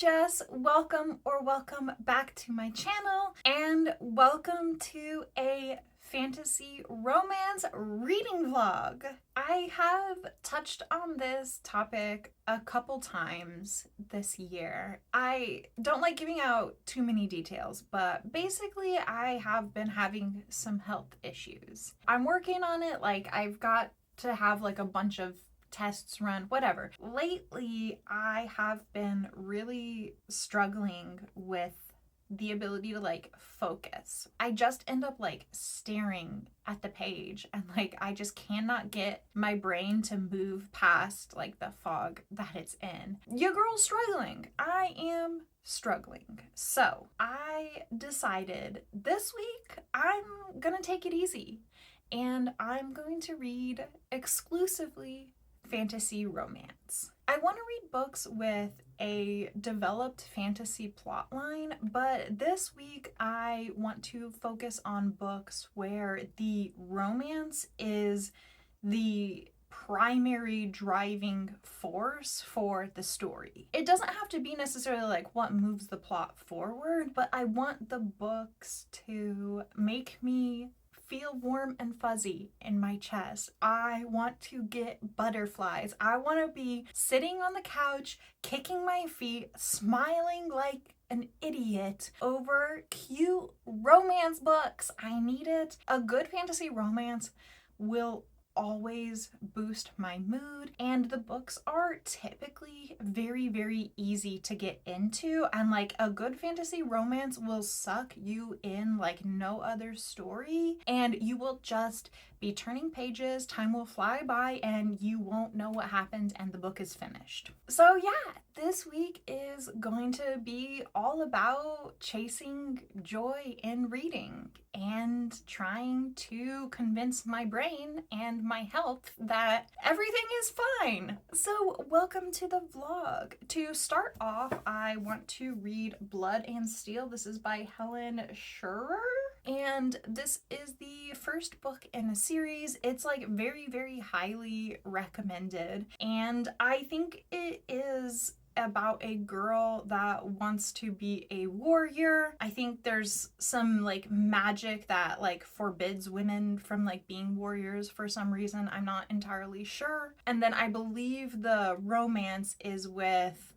Jess. Welcome back to my channel, and welcome to a fantasy romance reading vlog. I have touched on this topic a couple times this year. I don't like giving out too many details, but basically I have been having some health issues. I'm working on it, I've got to have a bunch of tests run, whatever. Lately, I have been really struggling with the ability to focus. I just end up staring at the page, and I just cannot get my brain to move past the fog that it's in. Your girl's struggling. I am struggling. So I decided this week I'm gonna take it easy, and I'm going to read exclusively fantasy romance. I want to read books with a developed fantasy plotline, but this week I want to focus on books where the romance is the primary driving force for the story. It doesn't have to be necessarily what moves the plot forward, but I want the books to make me feel warm and fuzzy in my chest. I want to get butterflies. I want to be sitting on the couch, kicking my feet, smiling like an idiot over cute romance books. I need it. A good fantasy romance will always boost my mood, and the books are typically very easy to get into, and a good fantasy romance will suck you in like no other story, and you will just be turning pages, time will fly by, and you won't know what happened, and the book is finished. So yeah, this week is going to be all about chasing joy in reading and trying to convince my brain and my health that everything is fine. So welcome to the vlog. To start off, I want to read Blood and Steel. This is by Helen Schurer, and this is the first book in a series. It's very highly recommended, and I think it is about a girl that wants to be a warrior. I think there's some magic that forbids women from being warriors for some reason. I'm not entirely sure. And then I believe the romance is with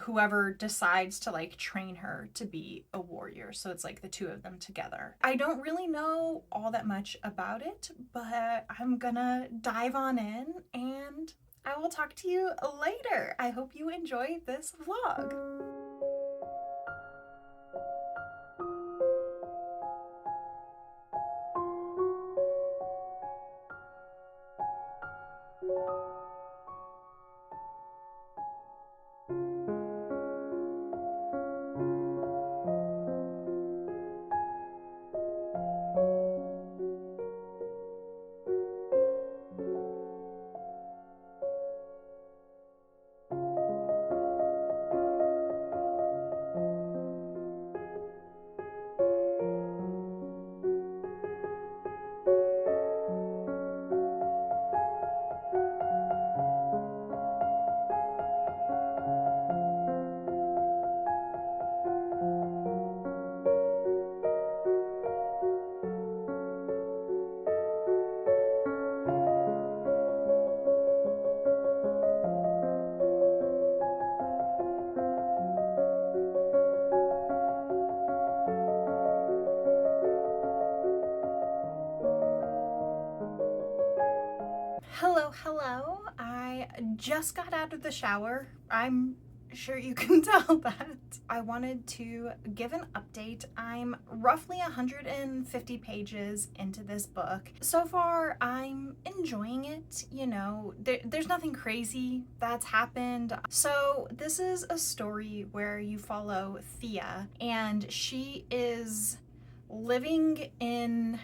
whoever decides to train her to be a warrior. So it's the two of them together. I don't really know all that much about it, but I'm gonna dive on in, and I will talk to you later. I hope you enjoy this vlog. Hello. I just got out of the shower. I'm sure you can tell that. I wanted to give an update. I'm roughly 150 pages into this book. So far, I'm enjoying it. You know, there's nothing crazy that's happened. So this is a story where you follow Thea, and she is living in,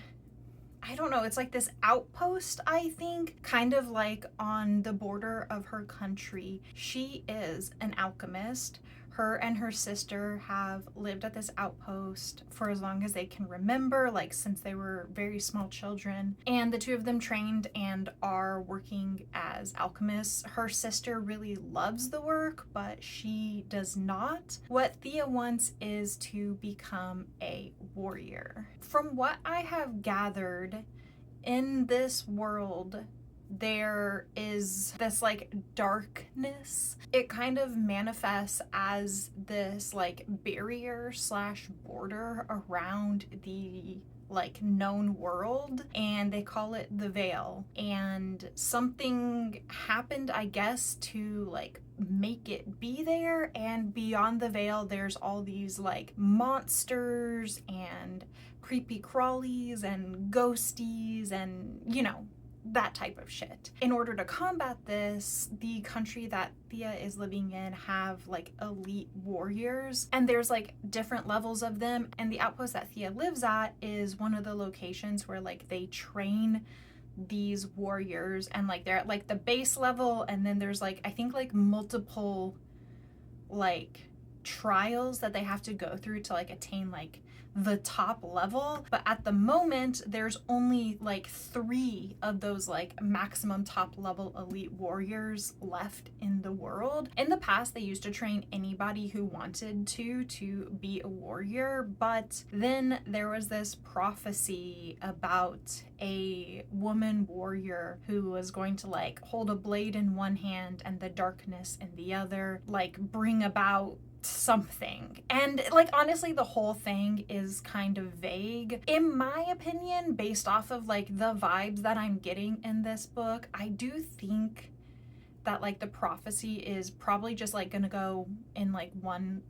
I don't know, it's this outpost, I think, kind of on the border of her country. She is an alchemist. Her and her sister have lived at this outpost for as long as they can remember, like since they were very small children. And the two of them trained and are working as alchemists. Her sister really loves the work, but she does not. What Thea wants is to become a warrior. From what I have gathered, in this world, there is this like darkness. It kind of manifests as this like barrier slash border around the like known world, and they call it the Veil. And something happened, I guess, to like make it be there, and beyond the Veil there's all these like monsters and creepy crawlies and ghosties and, you know, that type of shit. In order to combat this, the country that Thea is living in have like elite warriors, and there's like different levels of them, and the outpost that Thea lives at is one of the locations where like they train these warriors, and like they're at like the base level, and then there's like I think like multiple like trials that they have to go through to like attain like the top level. But at the moment there's only like 3 of those like maximum top level elite warriors left in the world. In the past they used to train anybody who wanted to be a warrior, but then there was this prophecy about a woman warrior who was going to like hold a blade in one hand and the darkness in the other, like bring about something. And like honestly the whole thing is kind of vague in my opinion, based off of like the vibes that I'm getting in this book. I do think that like the prophecy is probably just like gonna go in like one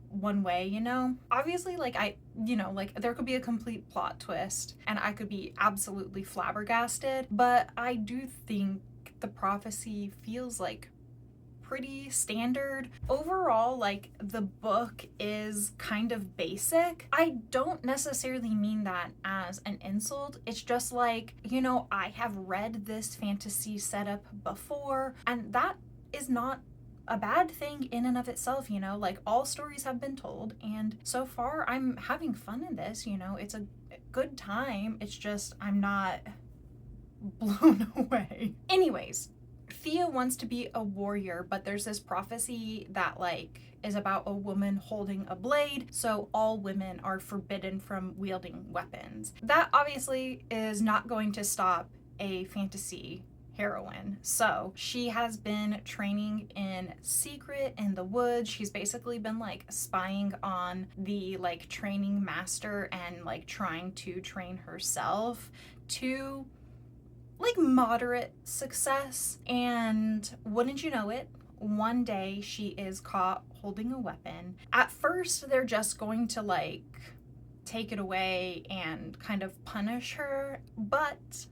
way, you know. Obviously like like there could be a complete plot twist and I could be absolutely flabbergasted, but I do think the prophecy feels like pretty standard. Overall, like the book is kind of basic. I don't necessarily mean that as an insult. It's just like, you know, I have read this fantasy setup before, and that is not a bad thing in and of itself, you know. Like all stories have been told, and so far I'm having fun in this, you know. It's a good time. It's just I'm not blown away. Anyways, Thea wants to be a warrior, but there's this prophecy that like is about a woman holding a blade, so all women are forbidden from wielding weapons. That obviously is not going to stop a fantasy heroine. So she has been training in secret in the woods. She's basically been like spying on the like training master and like trying to train herself to like moderate success. And wouldn't you know it, one day she is caught holding a weapon. At first they're just going to like take it away and kind of punish her, but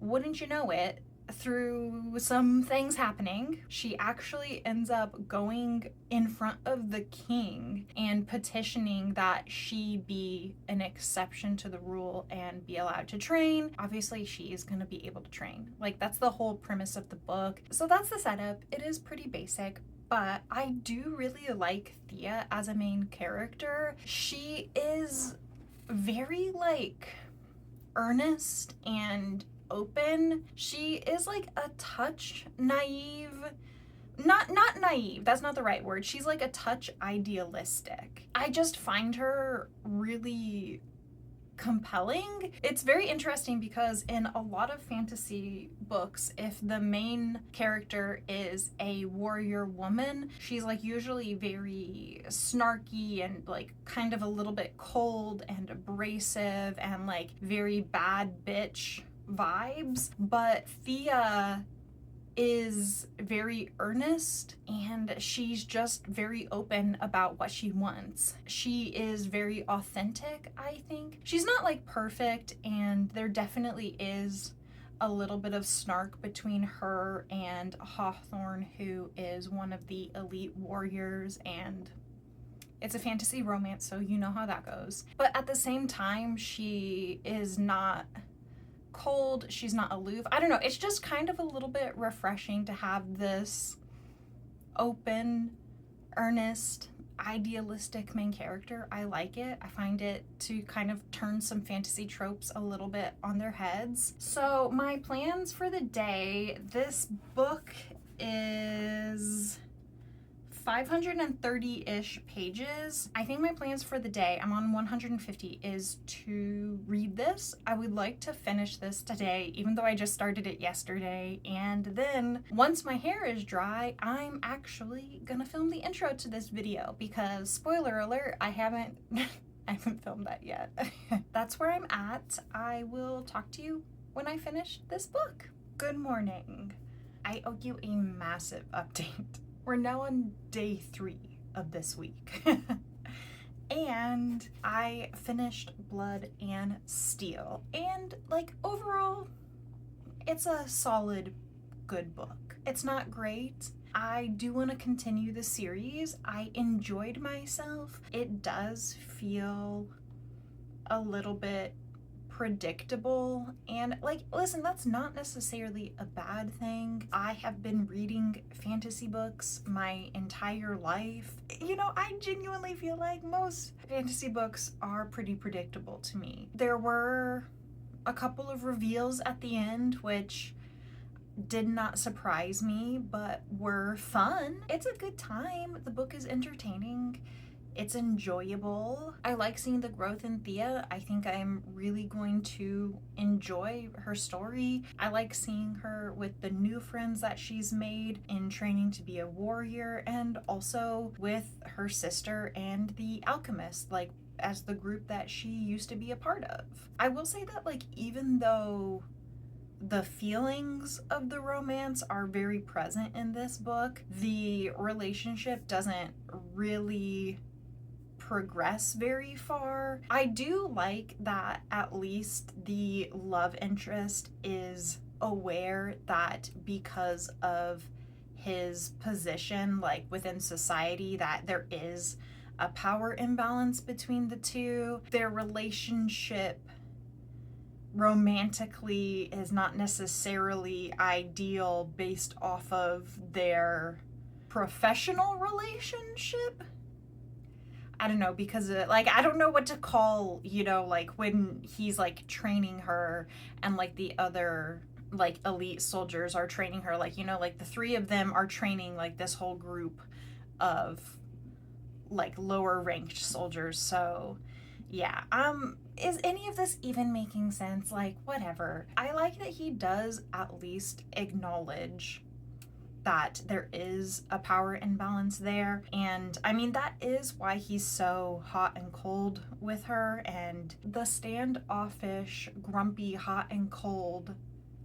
wouldn't you know it, through some things happening, she actually ends up going in front of the king and petitioning that she be an exception to the rule and be allowed to train. Obviously she is going to be able to train. Like that's the whole premise of the book. So that's the setup. It is pretty basic, but I do really like Thea as a main character. She is very like earnest and open. She is like a touch naive. Not naive, that's not the right word. She's like a touch idealistic. I just find her really compelling. It's very interesting because in a lot of fantasy books, if the main character is a warrior woman, she's like usually very snarky and like kind of a little bit cold and abrasive and like very bad bitch vibes. But Thea is very earnest and she's just very open about what she wants. She is very authentic, I think. She's not like perfect, and there definitely is a little bit of snark between her and Hawthorne, who is one of the elite warriors, and it's a fantasy romance, so you know how that goes. But at the same time, she is not cold, she's not aloof. I don't know, it's just kind of a little bit refreshing to have this open, earnest, idealistic main character. I like it. I find it to kind of turn some fantasy tropes a little bit on their heads. So my plans for the day, this book is 530-ish pages. I think my plans for the day, I'm on 150, is to read this. I would like to finish this today, even though I just started it yesterday. And then once my hair is dry, I'm actually gonna film the intro to this video because, spoiler alert, I haven't filmed that yet. That's where I'm at. I will talk to you when I finish this book. Good morning. I owe you a massive update. We're now on day 3 of this week. And I finished Blood and Steel. And like overall, it's a solid, good book. It's not great. I do want to continue the series. I enjoyed myself. It does feel a little bit predictable, and like, listen, that's not necessarily a bad thing. I have been reading fantasy books my entire life. You know, I genuinely feel like most fantasy books are pretty predictable to me. There were a couple of reveals at the end which did not surprise me, but were fun. It's a good time. The book is entertaining. It's enjoyable. I like seeing the growth in Thea. I think I'm really going to enjoy her story. I like seeing her with the new friends that she's made in training to be a warrior, and also with her sister and the alchemist, like as the group that she used to be a part of. I will say that, like, even though the feelings of the romance are very present in this book, the relationship doesn't really progress very far. I do like that at least the love interest is aware that because of his position, like within society, that there is a power imbalance between the two. Their relationship romantically is not necessarily ideal based off of their professional relationship. I don't know, because like, I don't know what to call, you know, like when he's like training her and like the other like elite soldiers are training her, like, you know, like the 3 of them are training like this whole group of like lower ranked soldiers. So yeah, is any of this even making sense? Like, whatever. I like that he does at least acknowledge that there is a power imbalance there. And I mean, that is why he's so hot and cold with her. And the standoffish, grumpy, hot and cold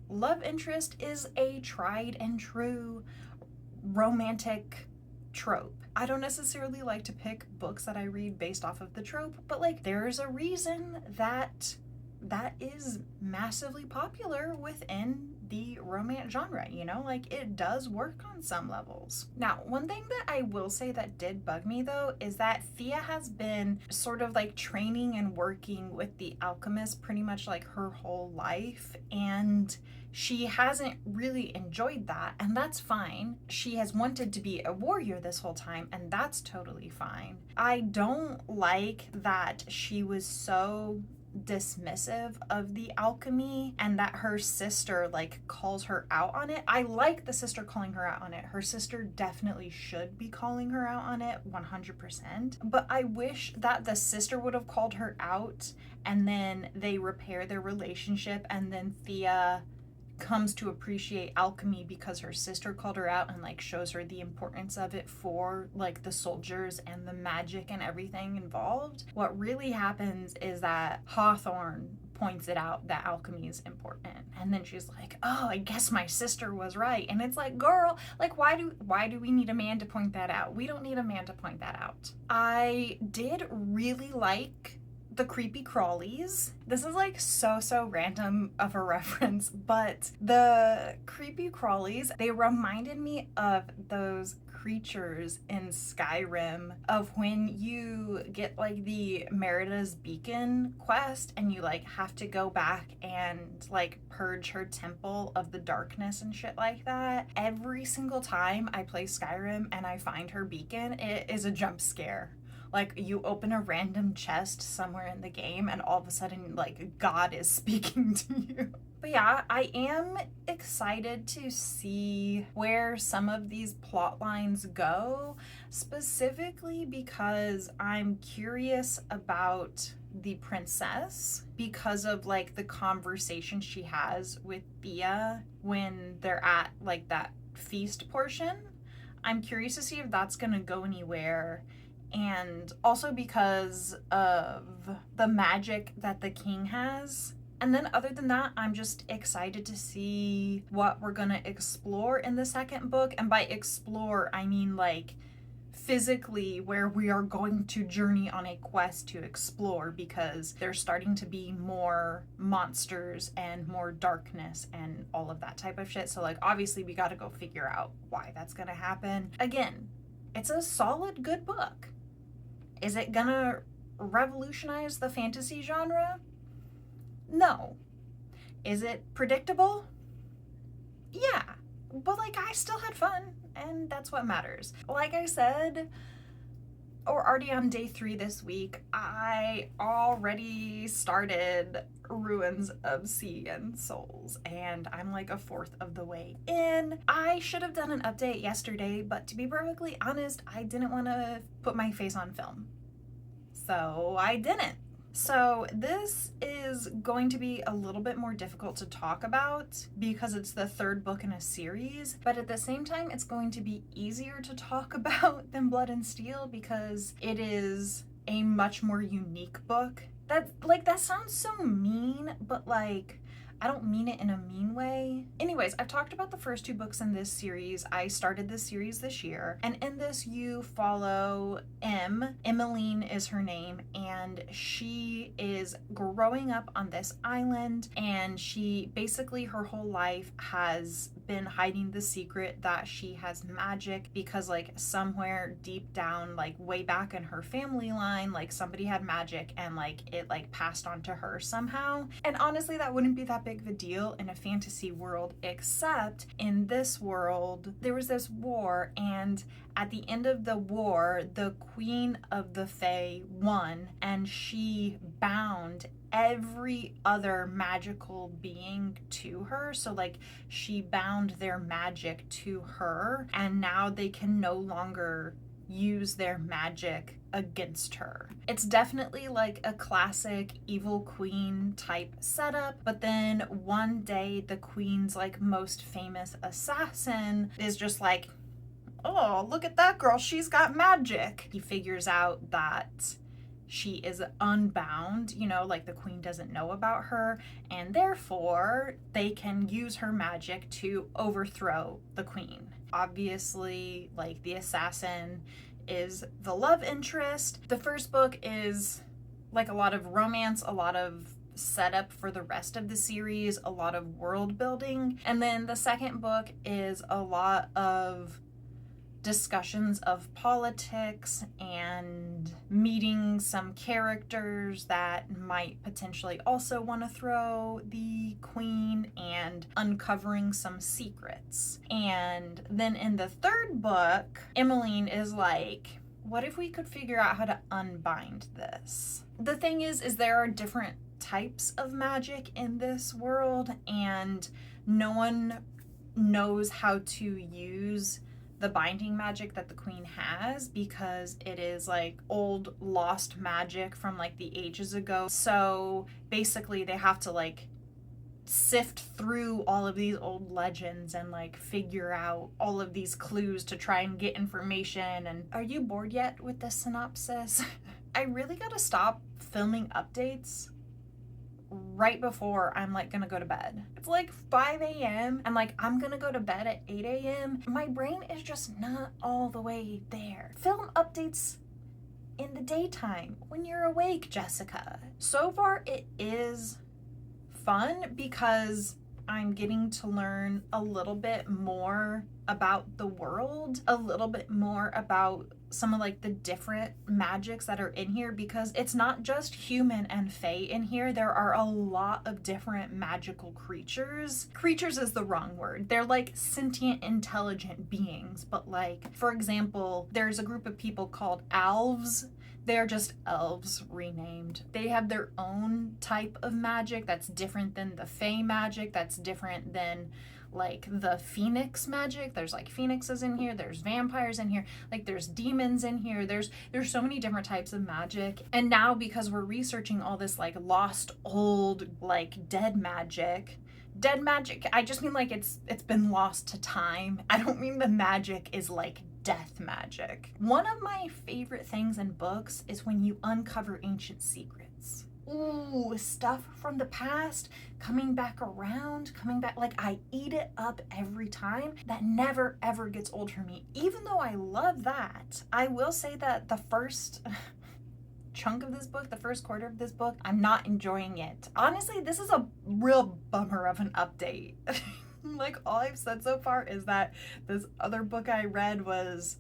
love interest is a tried and true romantic trope. I don't necessarily like to pick books that I read based off of the trope, but like, there's a reason that is massively popular within the romance genre, you know, like it does work on some levels. Now, one thing that I will say that did bug me though is that Thea has been sort of like training and working with the alchemist pretty much like her whole life, and she hasn't really enjoyed that, and that's fine. She has wanted to be a warrior this whole time, and that's totally fine. I don't like that she was so dismissive of the alchemy and that her sister like calls her out on it. I like the sister calling her out on it. Her sister definitely should be calling her out on it 100%, but I wish that the sister would have called her out and then they repair their relationship, and then Thea comes to appreciate alchemy because her sister called her out and like shows her the importance of it for like the soldiers and the magic and everything involved. What really happens is that Hawthorne points it out that alchemy is important, and then she's like, oh, I guess my sister was right. And it's like, girl, like, why do we need a man to point that out? We don't need a man to point that out. I did really like the creepy crawlies. This is like so random of a reference, but the creepy crawlies, they reminded me of those creatures in Skyrim, of when you get like the Merida's Beacon quest and you like have to go back and like purge her temple of the darkness and shit like that. Every single time I play Skyrim and I find her beacon, it is a jump scare. Like, you open a random chest somewhere in the game and all of a sudden, like, God is speaking to you. But yeah, I am excited to see where some of these plot lines go, specifically because I'm curious about the princess, because of like the conversation she has with Thea when they're at like that feast portion. I'm curious to see if that's gonna go anywhere. And also because of the magic that the king has. And then other than that, I'm just excited to see what we're gonna explore in the second book. And by explore, I mean like physically where we are going to journey on a quest to explore, because there's starting to be more monsters and more darkness and all of that type of shit. So like obviously we gotta go figure out why that's gonna happen. Again, it's a solid good book. Is it gonna revolutionize the fantasy genre? No. Is it predictable? Yeah. But like, I still had fun, and that's what matters. Like I said, we're already on day 3 this week. I already started Ruins of Sea and Souls, and I'm like a fourth of the way in. I should have done an update yesterday, but to be perfectly honest, I didn't want to put my face on film. So I didn't. So this is going to be a little bit more difficult to talk about because it's the 3rd book in a series, but at the same time it's going to be easier to talk about than Blood and Steel because it is a much more unique book. That sounds so mean, but like I don't mean it in a mean way. Anyways, I've talked about the first 2 books in this series. I started this series this year, and in this you follow Emmeline is her name, and she is growing up on this island, and she basically her whole life has been hiding the secret that she has magic because like somewhere deep down, like way back in her family line, like somebody had magic and like it like passed on to her somehow. And honestly, that wouldn't be that big of a deal in a fantasy world, except in this world there was this war, and at the end of the war the Queen of the Fae won, and she bound every other magical being to her. So like she bound their magic to her, and now they can no longer use their magic against her. It's definitely like a classic evil queen type setup, but then one day the queen's like most famous assassin is just like, oh, look at that girl, she's got magic. He figures out that she is unbound, you know, like the queen doesn't know about her, and therefore they can use her magic to overthrow the queen. Obviously, like the assassin is the love interest. The first book is like a lot of romance, a lot of setup for the rest of the series, a lot of world building. And then the second book is a lot of discussions of politics and meeting some characters that might potentially also want to throw the queen and uncovering some secrets. And then in the third book, Emmeline is like, what if we could figure out how to unbind this? The thing is there are different types of magic in this world, and no one knows how to use the binding magic that the queen has because it is like old lost magic from like the ages ago. So basically they have to like sift through all of these old legends and like figure out all of these clues to try and get information. And are you bored yet with the synopsis? I really gotta stop filming updates right before I'm like gonna go to bed. It's like 5 a.m. and like I'm gonna go to bed at 8 a.m. My brain is just not all the way there. Film updates in the daytime when you're awake, Jessica. So far, it is fun because I'm getting to learn a little bit more about the world, a little bit more about some of like the different magics that are in here, because it's not just human and fae in here. There are a lot of different magical creatures. Creatures is the wrong word. They're like sentient, intelligent beings. But like, for example, there's a group of people called elves. They're just elves renamed. They have their own type of magic that's different than the fae magic, that's different than like the phoenix magic. There's like phoenixes in here, there's vampires in here, like there's demons in here, there's so many different types of magic. And now because we're researching all this like lost old like dead magic, I just mean like it's been lost to time. I don't mean the magic is like death magic. One of my favorite things in books is when you uncover ancient secrets. Ooh, stuff from the past coming back around, like I eat it up every time. That never ever gets old for me, even though I love that. I will say that the first chunk of this book, the first quarter of this book, I'm not enjoying it. Honestly, this is a real bummer of an update. Like all I've said so far is that this other book I read was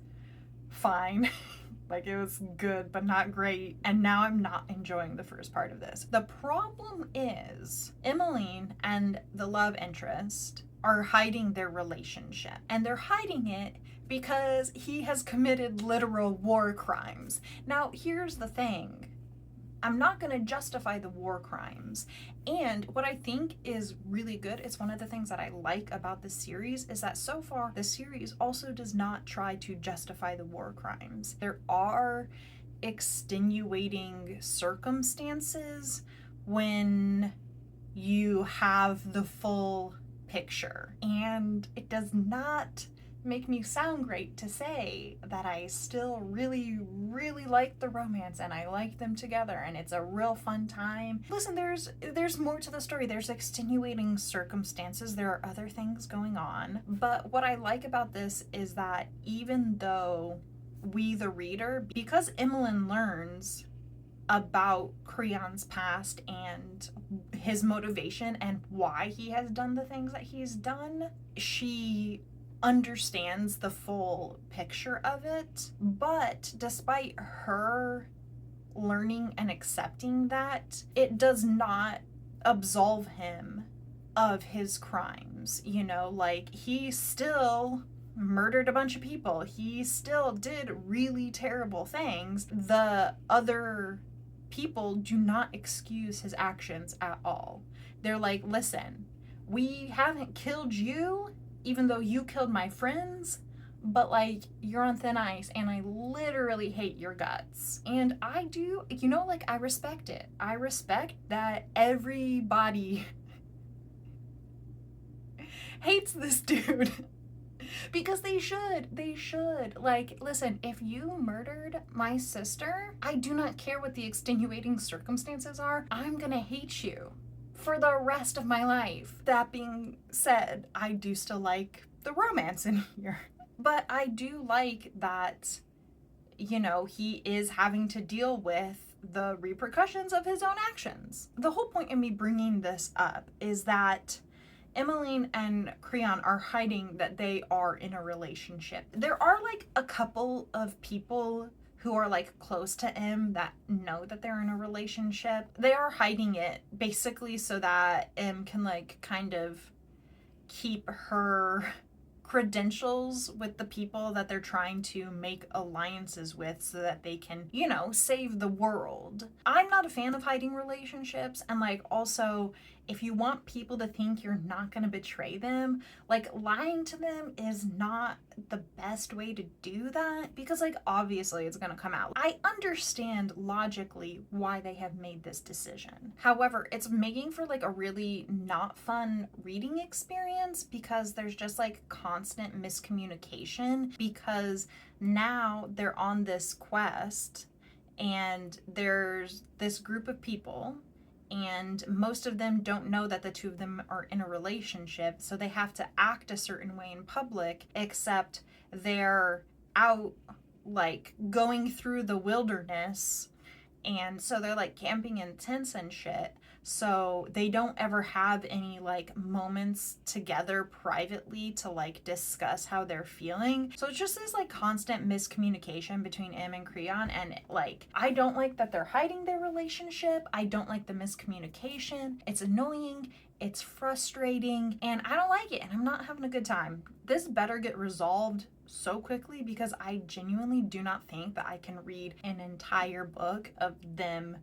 fine. Like it was good, but not great. And now I'm not enjoying the first part of this. The problem is Emmeline and the love interest are hiding their relationship. And they're hiding it because he has committed literal war crimes. Now, here's the thing. I'm not going to justify the war crimes. And what I think is really good, it's one of the things that I like about the series, is that so far the series also does not try to justify the war crimes. There are extenuating circumstances when you have the full picture. And it does not make me sound great to say that I still really like the romance and I like them together and it's a real fun time. Listen, there's more to the story. There's extenuating circumstances. There are other things going on. But what I like about this is that even though we, the reader, because Emmeline learns about Creon's past and his motivation and why he has done the things that he's done, she understands the full picture of it. But despite her learning and accepting that, it does not absolve him of his crimes. You know, like he still murdered a bunch of people. He still did really terrible things. The other people do not excuse his actions at all. They're like, listen, we haven't killed you, even though you killed my friends, but like you're on thin ice and I literally hate your guts. And I do, you know, like I respect it. I respect that everybody hates this dude. Because they should. Like, listen, if you murdered my sister, I do not care what the extenuating circumstances are. I'm gonna hate you for the rest of my life. That being said, I do still like the romance in here. But I do like that, you know, he is having to deal with the repercussions of his own actions. The whole point of me bringing this up is that Emmeline and Creon are hiding that they are in a relationship. There are like a couple of people who are like close to Em that know that they're in a relationship. They are hiding it basically so that Em can like kind of keep her credentials with the people that they're trying to make alliances with so that they can, you know, save the world. I'm not a fan of hiding relationships, and like also if you want people to think you're not going to betray them, like lying to them is not the best way to do that, because like obviously it's going to come out. I understand logically why they have made this decision. However, it's making for like a really not fun reading experience because there's just like constant miscommunication, because now they're on this quest and there's this group of people and most of them don't know that the two of them are in a relationship, so they have to act a certain way in public, except they're out like going through the wilderness, and so they're like camping in tents and shit, so they don't ever have any like moments together privately to like discuss how they're feeling. So it's just this like constant miscommunication between Em and Creon, and like I don't like that they're hiding their relationship. I don't like the miscommunication. It's annoying, it's frustrating, and I don't like it, and I'm not having a good time. This better get resolved so quickly, because I genuinely do not think that I can read an entire book of them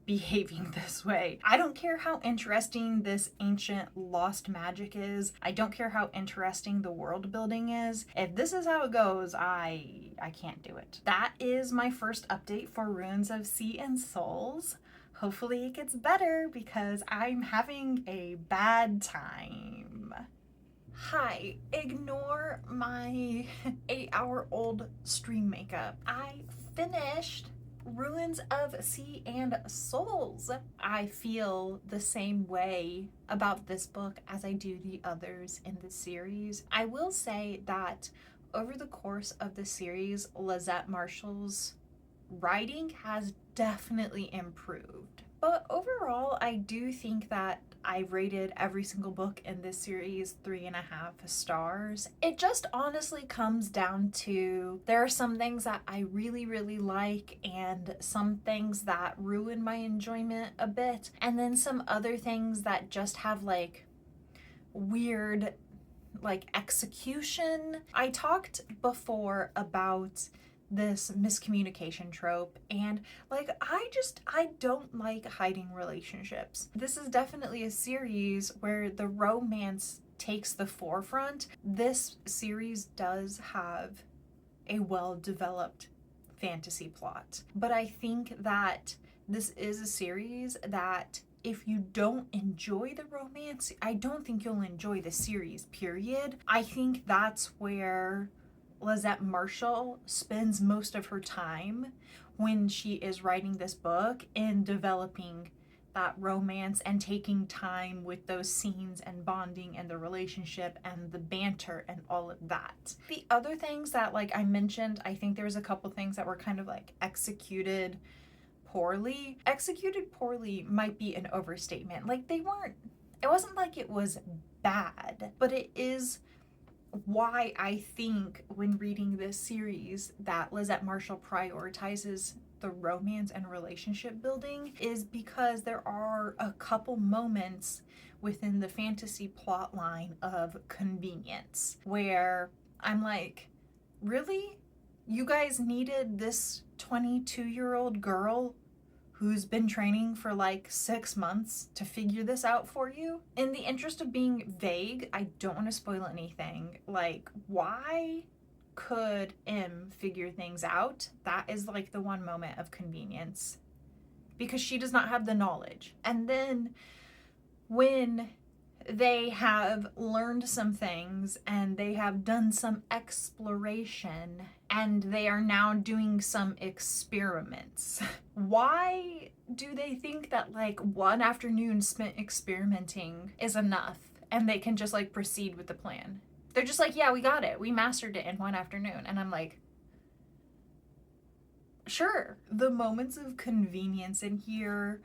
behaving this way. I don't care how interesting this ancient lost magic is. I don't care how interesting the world building is. If this is how it goes, I can't do it. That is my first update for Ruins of Sea and Souls. Hopefully it gets better, because I'm having a bad time. Hi, ignore my 8-hour-old stream makeup. I finished Ruins of Sea and Souls. I feel the same way about this book as I do the others in the series. I will say that over the course of the series, Lizette Marshall's writing has definitely improved. But overall, I do think that I rated every single book in this series 3.5 stars. It just honestly comes down to there are some things that I really, really like, and some things that ruin my enjoyment a bit, and then some other things that just have like weird like execution. I talked before about this miscommunication trope, and like I don't like hiding relationships. This is definitely a series where the romance takes the forefront. This series does have a well-developed fantasy plot, but I think that this is a series that if you don't enjoy the romance, I don't think you'll enjoy the series, period. I think that's where Lizette Marshall spends most of her time when she is writing this book, in developing that romance and taking time with those scenes and bonding and the relationship and the banter and all of that. The other things that like I mentioned, I think there's a couple things that were kind of like executed poorly. Executed poorly might be an overstatement. Like it wasn't like it was bad, but it is why I think when reading this series that Lizette Marshall prioritizes the romance and relationship building, is because there are a couple moments within the fantasy plot line of convenience where I'm like, really? You guys needed this 22-year-old girl who's been training for like 6 months to figure this out for you? In the interest of being vague, I don't want to spoil anything. Like, why could Em figure things out? That is like the one moment of convenience, because she does not have the knowledge. And then when they have learned some things and they have done some exploration and they are now doing some experiments, why do they think that like one afternoon spent experimenting is enough and they can just like proceed with the plan? They're just like, yeah, we got it. We mastered it in one afternoon. And I'm like, sure. The moments of convenience in here,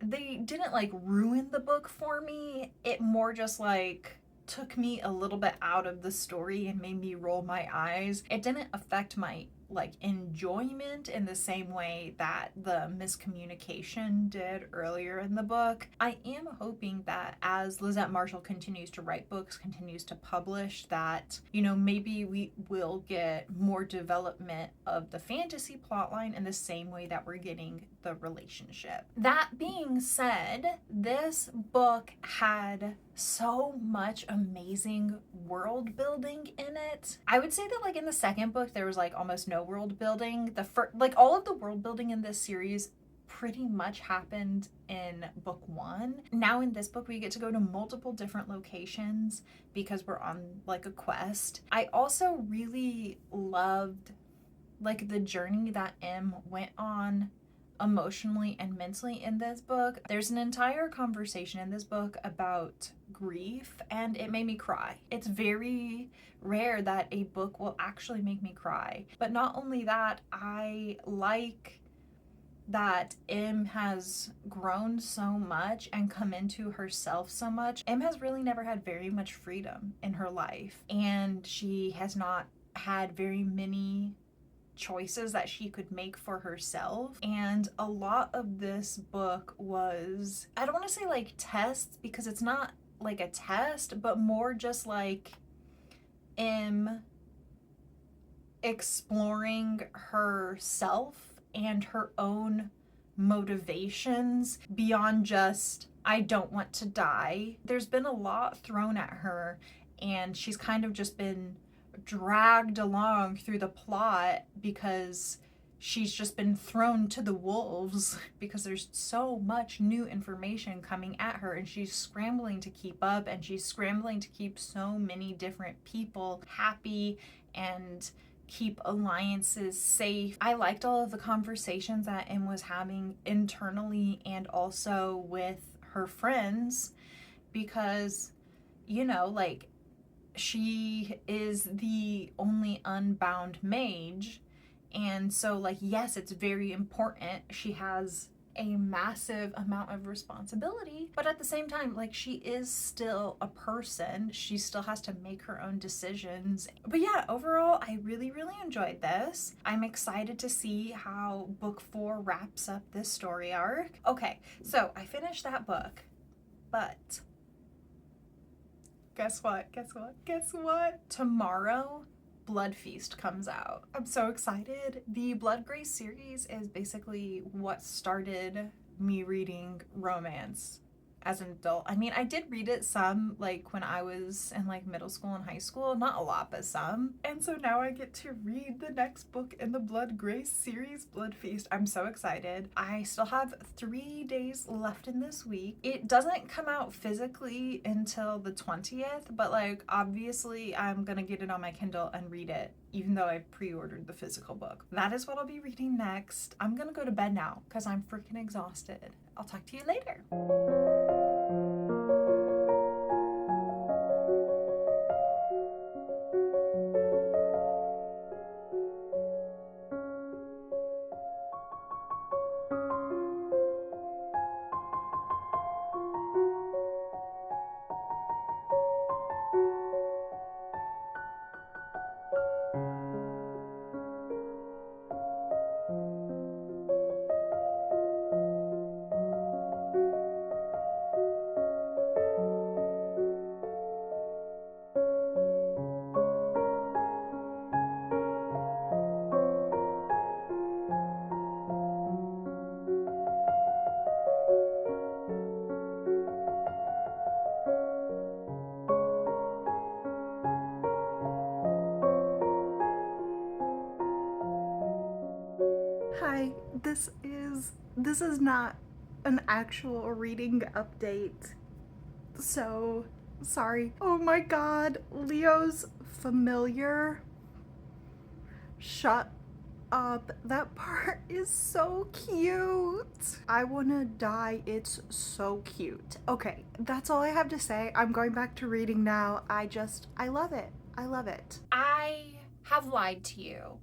they didn't like ruin the book for me. It more just like took me a little bit out of the story and made me roll my eyes. It didn't affect my like enjoyment in the same way that the miscommunication did earlier in the book. I am hoping that as Lizette Marshall continues to write books, continues to publish, that, you know, maybe we will get more development of the fantasy plotline in the same way that we're getting the relationship. That being said, this book had so much amazing world building in it. I would say that like in the second book there was like almost no world building. Like all of the world building in this series pretty much happened in book 1. Now in this book we get to go to multiple different locations because we're on like a quest. I also really loved like the journey that Em went on emotionally and mentally in this book. There's an entire conversation in this book about grief, and it made me cry. It's very rare that a book will actually make me cry. But not only that, I like that Em has grown so much and come into herself so much. Em has really never had very much freedom in her life, and she has not had very many choices that she could make for herself. And a lot of this book was, I don't want to say like tests, because it's not like a test, but more just like Em exploring herself and her own motivations beyond just, I don't want to die. There's been a lot thrown at her, and she's kind of just been dragged along through the plot because she's just been thrown to the wolves because there's so much new information coming at her, and she's scrambling to keep up, and she's scrambling to keep so many different people happy and keep alliances safe. I liked all of the conversations that Em was having internally and also with her friends, because, you know, like, she is the only unbound mage, and so, like, yes, it's very important. She has a massive amount of responsibility, but at the same time, like, she is still a person. She still has to make her own decisions. But yeah, overall, I really enjoyed this. I'm excited to see how book 4 wraps up this story arc. Okay, so I finished that book, but guess what? Tomorrow, Blood Feast comes out. I'm so excited. The Blood Grace series is basically what started me reading romance as an adult. I mean, I did read it some, like, when I was in, like, middle school and high school. Not a lot, but some. And so now I get to read the next book in the Blood Grace series, Blood Feast. I'm so excited. I still have 3 days left in this week. It doesn't come out physically until the 20th, but, like, obviously I'm gonna get it on my Kindle and read it, even though I've pre-ordered the physical book. That is what I'll be reading next. I'm gonna go to bed now because I'm freaking exhausted. I'll talk to you later. Hi, this is not an actual reading update, so sorry. Oh my god, Leo's familiar. Shut up. That part is so cute. I wanna die. It's so cute. Okay, that's all I have to say. I'm going back to reading now. I love it. I love it. I have lied to you,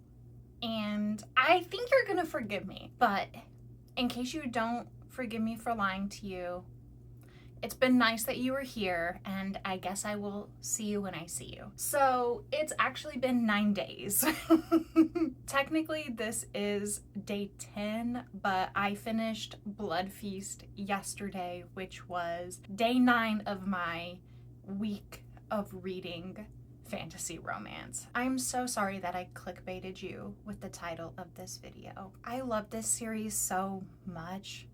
and I think you're gonna forgive me, but in case you don't forgive me for lying to you, it's been nice that you were here, and I guess I will see you when I see you. So it's actually been 9 days. Technically this is day 10, but I finished Blood Feast yesterday, which was day 9 of my week of reading fantasy romance. I'm so sorry that I clickbaited you with the title of this video. I love this series so much.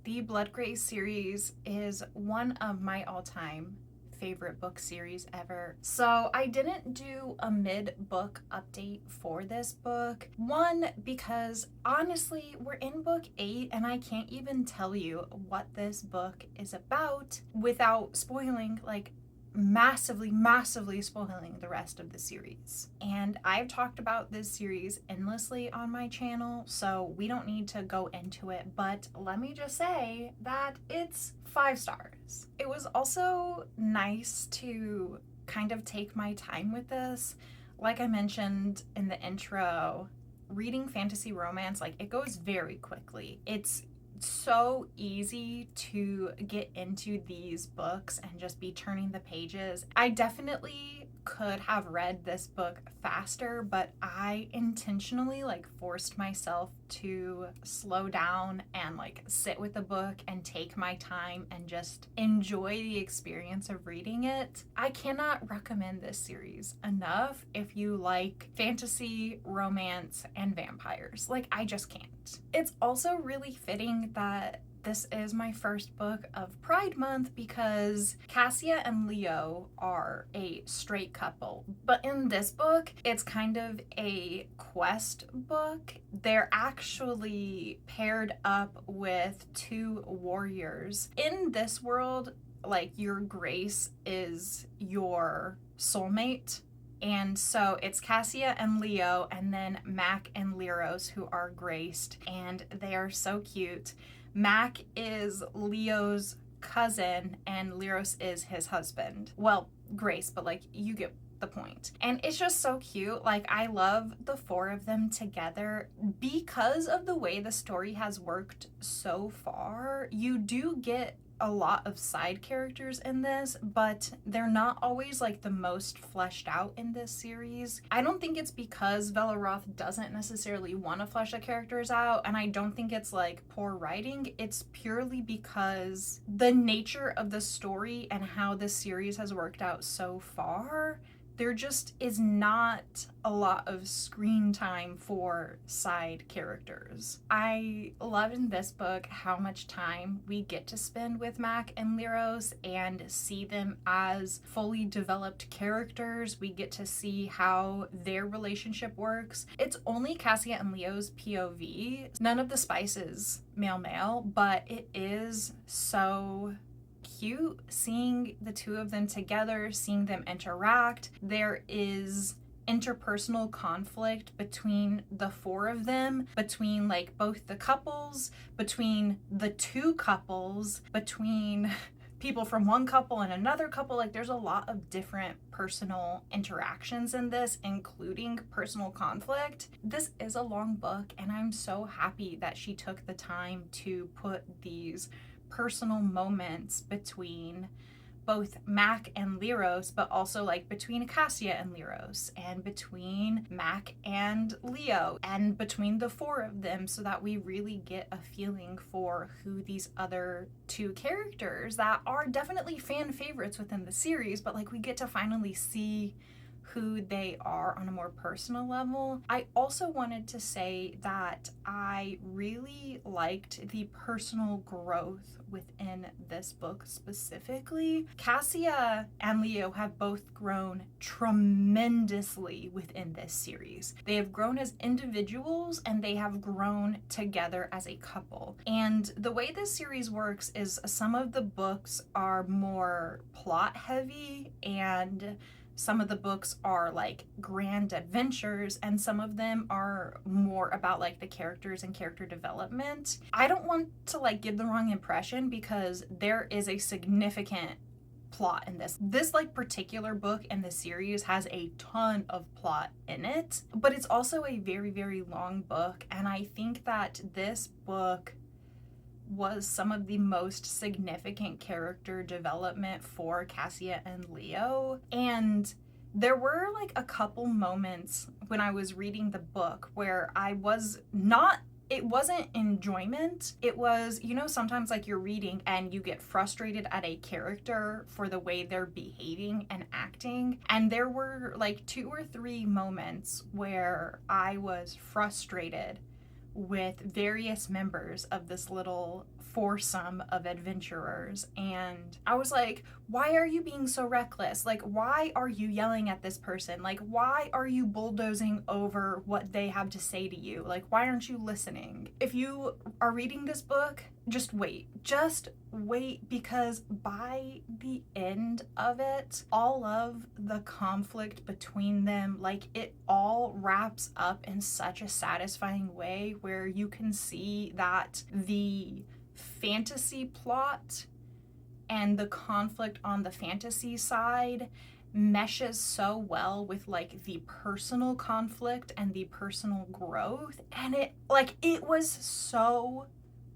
The Blood Grace series is one of my all-time favorite book series ever. So I didn't do a mid-book update for this book. One, because honestly, we're in book 8 and I can't even tell you what this book is about without spoiling like massively spoiling the rest of the series. And I've talked about this series endlessly on my channel, so we don't need to go into it, but let me just say that it's 5 stars. It was also nice to kind of take my time with this. Like I mentioned in the intro, reading fantasy romance, like, it goes very quickly. It's so easy to get into these books and just be turning the pages. I definitely could have read this book faster, but I intentionally like forced myself to slow down and like sit with the book and take my time and just enjoy the experience of reading it. I cannot recommend this series enough if you like fantasy, romance, and vampires. Like, I just can't. It's also really fitting that this is my first book of Pride Month because Cassia and Leo are a straight couple. But in this book, it's kind of a quest book. They're actually paired up with 2 warriors. In this world, like, your Grace is your soulmate. And so it's Cassia and Leo, and then Mac and Lyros, who are graced, and they are so cute. Mac is Leo's cousin, and Lyros is his husband. Well, Grace, but like, you get the point. And it's just so cute. Like, I love the 4 of them together. Because of the way the story has worked so far, you do get a lot of side characters in this, but they're not always like the most fleshed out in this series. I don't think it's because Bella Roth doesn't necessarily want to flesh the characters out, and I don't think it's like poor writing. It's purely because the nature of the story and how this series has worked out so far, there just is not a lot of screen time for side characters. I love in this book how much time we get to spend with Mac and Lyros and see them as fully developed characters. We get to see how their relationship works. It's only Cassia and Leo's POV. None of the spices male, but it is so cute seeing the 2 of them together, seeing them interact. There is interpersonal conflict between the 4 of them, between like both the couples, between the 2 couples, between people from one couple and another couple. Like, there's a lot of different personal interactions in this, including personal conflict. This is a long book, and I'm so happy that she took the time to put these personal moments between both Mac and Lyros, but also like between Cassia and Lyros, and between Mac and Leo, and between the 4 of them, so that we really get a feeling for who these other 2 characters that are definitely fan favorites within the series, but like, we get to finally see who they are on a more personal level. I also wanted to say that I really liked the personal growth within this book specifically. Cassia and Leo have both grown tremendously within this series. They have grown as individuals, and they have grown together as a couple. And the way this series works is some of the books are more plot heavy, and some of the books are like grand adventures, and some of them are more about like the characters and character development. I don't want to like give the wrong impression, because there is a significant plot in this. This like particular book in the series has a ton of plot in it, but it's also a very long book, and I think that this book was some of the most significant character development for Cassia and Leo. And there were like a couple moments when I was reading the book where I was not, it wasn't enjoyment. It was, you know, sometimes like you're reading and you get frustrated at a character for the way they're behaving and acting. And there were like 2 or 3 moments where I was frustrated with various members of this little foursome of adventurers, and I was like, why are you being so reckless? Like, why are you yelling at this person? Like, why are you bulldozing over what they have to say to you? Like, why aren't you listening? If you are reading this book, just wait, because by the end of it, all of the conflict between them, like, it all wraps up in such a satisfying way where you can see that the fantasy plot and the conflict on the fantasy side meshes so well with like the personal conflict and the personal growth, and it was so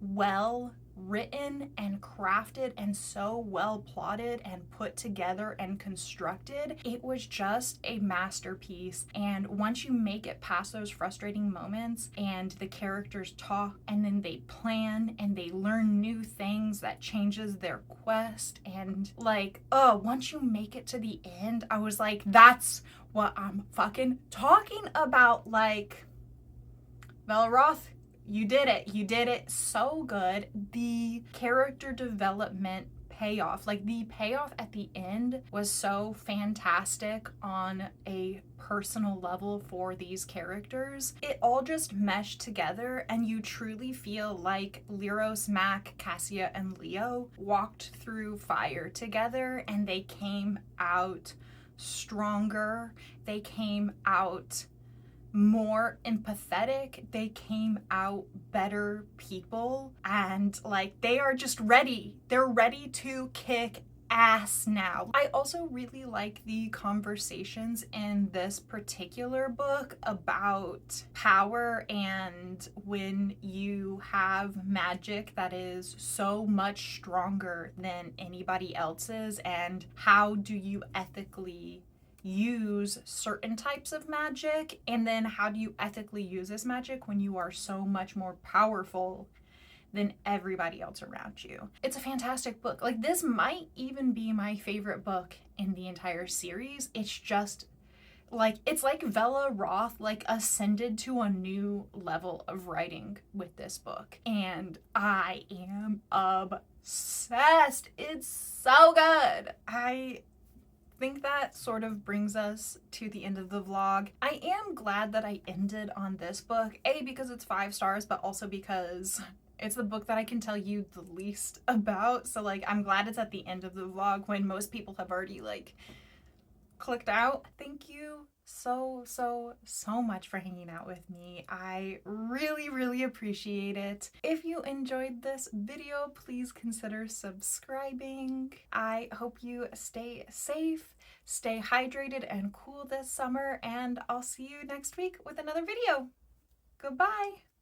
well written and crafted and so well plotted and put together and constructed. It was just a masterpiece. And once you make it past those frustrating moments and the characters talk and then they plan and they learn new things that changes their quest, and like, oh, once you make it to the end, I was like, that's what I'm fucking talking about. Like, Bella Roth, you did it. You did it so good. The character development payoff, like the payoff at the end, was so fantastic on a personal level for these characters. It all just meshed together, and you truly feel like Lyros, Mac, Cassia, and Leo walked through fire together, and they came out stronger. They came out more empathetic. They came out better people, and like, they are just ready. They're ready to kick ass now. I also really like the conversations in this particular book about power, and when you have magic that is so much stronger than anybody else's, and how do you ethically use certain types of magic, and then how do you ethically use this magic when you are so much more powerful than everybody else around you. It's a fantastic book. Like, this might even be my favorite book in the entire series. It's just like, it's like Bella Roth like ascended to a new level of writing with this book, and I am obsessed. It's so good. I think that sort of brings us to the end of the vlog. I am glad that I ended on this book, A, because it's 5 stars, but also because it's the book that I can tell you the least about. So like, I'm glad it's at the end of the vlog when most people have already like clicked out. Thank you so much for hanging out with me. I really appreciate it. If you enjoyed this video, please consider subscribing. I hope you stay safe, stay hydrated and cool this summer, and I'll see you next week with another video. Goodbye.